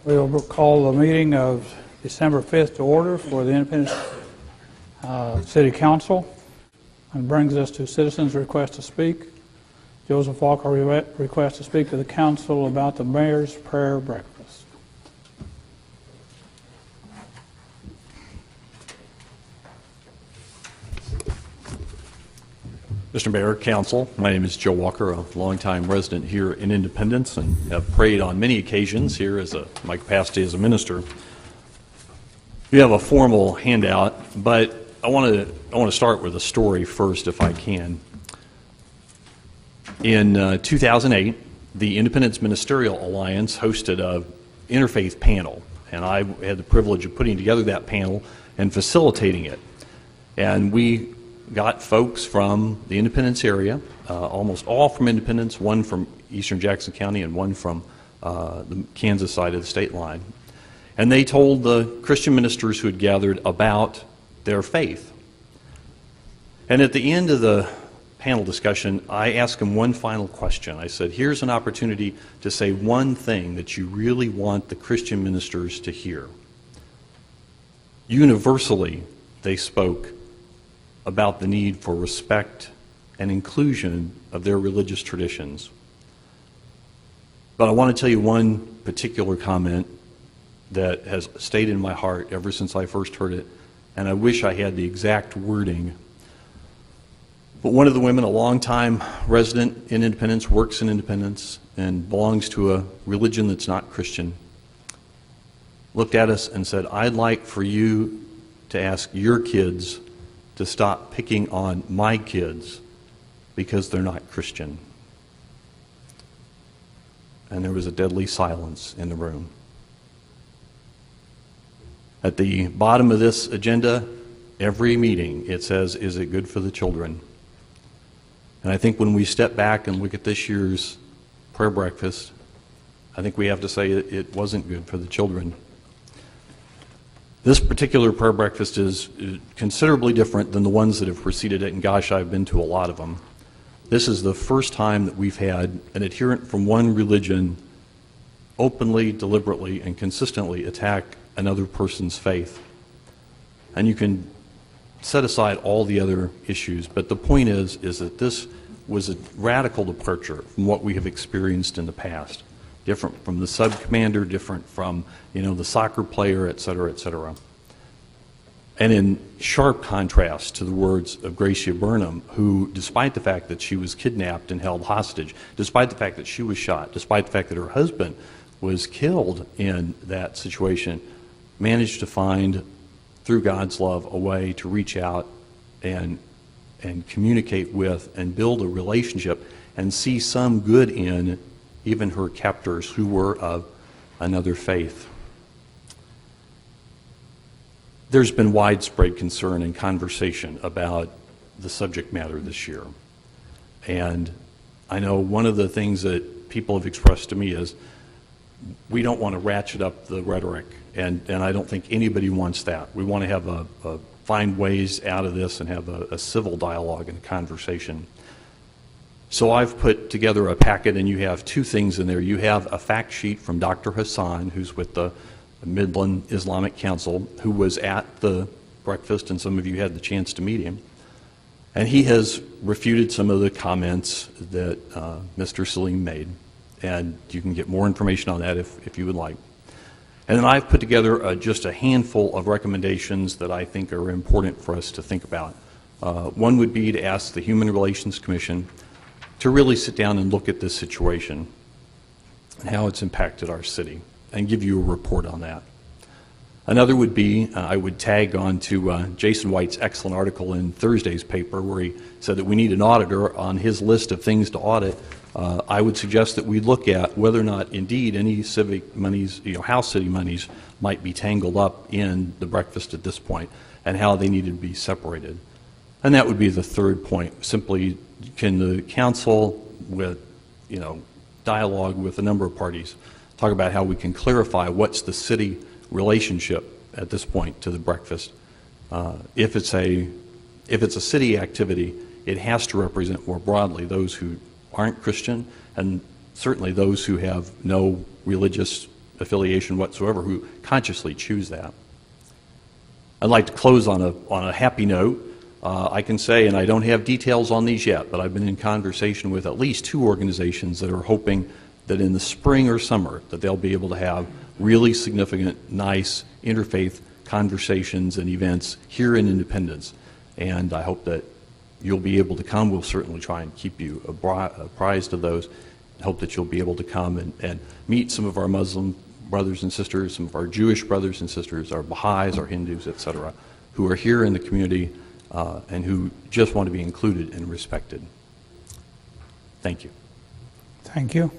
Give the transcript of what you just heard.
We will call the meeting of December 5th to order for the Independence City Council, and brings us to citizens' request to speak. Josef Walker requests to speak to the council about the mayor's prayer breakfast. Mr. Mayor, Council, my name is Joe Walker, a longtime resident here in Independence, and have prayed on many occasions here as my capacity as a minister. We have a formal handout, but I want to start with a story first, if I can. In 2008, the Independence Ministerial Alliance hosted a interfaith panel, and I had the privilege of putting together that panel and facilitating it. And we got folks from the Independence area, almost all from Independence, one from eastern Jackson County and one from the Kansas side of the state line. And they told the Christian ministers who had gathered about their faith. And at the end of the panel discussion, I asked them one final question. I said, here's an opportunity to say one thing that you really want the Christian ministers to hear. Universally, they spoke about the need for respect and inclusion of their religious traditions. But I want to tell you one particular comment that has stayed in my heart ever since I first heard it, and I wish I had the exact wording. But one of the women, a longtime resident in Independence, works in Independence, and belongs to a religion that's not Christian, looked at us and said, I'd like for you to ask your kids to stop picking on my kids because they're not Christian. And there was a deadly silence in the room. At the bottom of this agenda, every meeting, it says, is it good for the children? And I think when we step back and look at this year's prayer breakfast, I think we have to say it wasn't good for the children. This particular prayer breakfast is considerably different than the ones that have preceded it, and gosh, I've been to a lot of them. This is the first time that we've had an adherent from one religion openly, deliberately, and consistently attack another person's faith. And you can set aside all the other issues, but the point is that this was a radical departure from what we have experienced in the past. Different from the sub-commander, different from, the soccer player, et cetera, et cetera. And in sharp contrast to the words of Gracia Burnham, who, despite the fact that she was kidnapped and held hostage, despite the fact that she was shot, despite the fact that her husband was killed in that situation, managed to find, through God's love, a way to reach out and communicate with and build a relationship and see some good in even her captors who were of another faith. There's been widespread concern and conversation about the subject matter this year. And I know one of the things that people have expressed to me is we don't want to ratchet up the rhetoric, and I don't think anybody wants that. We want to have find ways out of this and have a civil dialogue and a conversation. So I've put together a packet, and you have two things in there. You have a fact sheet from Dr. Hassan, who's with the Midland Islamic Council, who was at the breakfast, and some of you had the chance to meet him. And he has refuted some of the comments that Mr. Salim made. And you can get more information on that if you would like. And then I've put together just a handful of recommendations that I think are important for us to think about. One would be to ask the Human Relations Commission to really sit down and look at this situation and how it's impacted our city and give you a report on that. Another would be, I would tag on to Jason White's excellent article in Thursday's paper where he said that we need an auditor on his list of things to audit. I would suggest that we look at whether or not indeed any civic monies, house city monies, might be tangled up in the breakfast at this point and how they need to be separated. And that would be the third point. Simply, can the council, with dialogue with a number of parties, talk about how we can clarify what's the city relationship at this point to the breakfast. If it's a city activity, it has to represent more broadly those who aren't Christian, and certainly those who have no religious affiliation whatsoever who consciously choose that. I'd like to close on a happy note. I can say, and I don't have details on these yet, but I've been in conversation with at least 2 organizations that are hoping that in the spring or summer that they'll be able to have really significant, nice interfaith conversations and events here in Independence. And I hope that you'll be able to come. We'll certainly try and keep you apprised of those. I hope that you'll be able to come and meet some of our Muslim brothers and sisters, some of our Jewish brothers and sisters, our Baha'is, our Hindus, etc., who are here in the community and who just want to be included and respected. Thank you. Thank you.